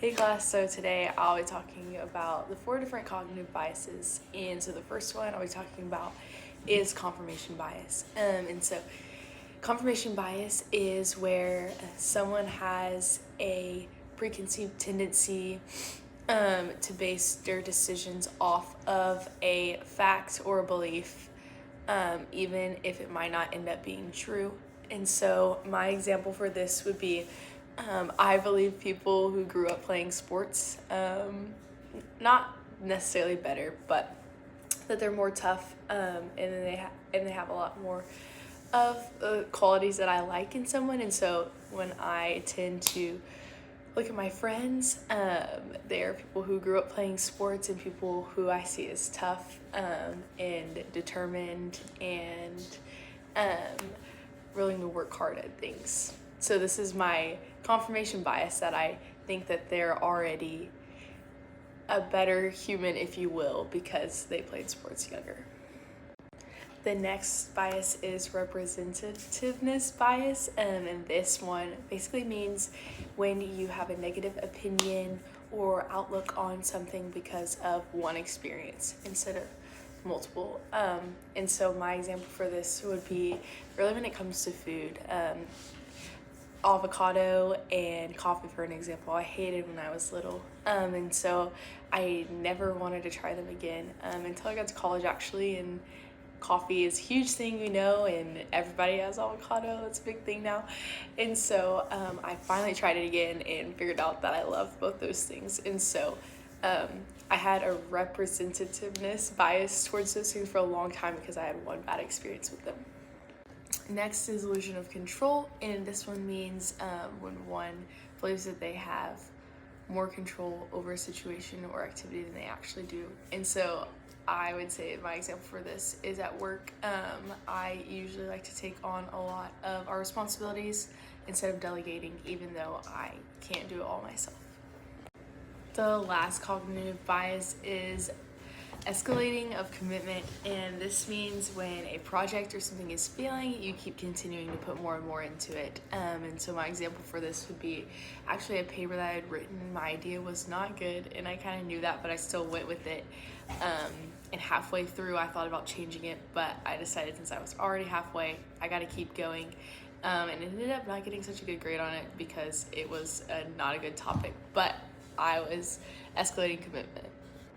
Hey class, so today I'll be talking about the 4 different cognitive biases. And so the first one I'll be talking about is confirmation bias. And so confirmation bias is where someone has a preconceived tendency to base their decisions off of a fact or a belief, even if it might not end up being true. And so my example for this would be I believe people who grew up playing sports, not necessarily better, but that they're more tough, and they have a lot more of the qualities that I like in someone. And so when I tend to look at my friends, they are people who grew up playing sports and people who I see as tough, and determined and willing to work hard at things. So this is my confirmation bias, that I think that they're already a better human, if you will, because they played sports younger. The next bias is representativeness bias, and this one basically means when you have a negative opinion or outlook on something because of one experience instead of multiple. And so my example for this would be really when it comes to food. Avocado and coffee, for an example, I hated when I was little, and so I never wanted to try them again until I got to college, actually. And coffee is a huge thing, and everybody has avocado. It's a big thing now. And so I finally tried it again and figured out that I love both those things. And so I had a representativeness bias towards those things for a long time because I had one bad experience with them. Next is illusion of control, and this one means when one believes that they have more control over a situation or activity than they actually do. And so I would say my example for this is at work. I usually like to take on a lot of our responsibilities instead of delegating, even though I can't do it all myself. The last cognitive bias is escalating of commitment, and this means when a project or something is failing, you keep continuing to put more and more into it. And so my example for this would be actually a paper that I had written. My idea was not good, and I kind of knew that, but I still went with it. And halfway through, I thought about changing it, but I decided since I was already halfway, I got to keep going. And ended up not getting such a good grade on it because it was not a good topic, but I was escalating commitment.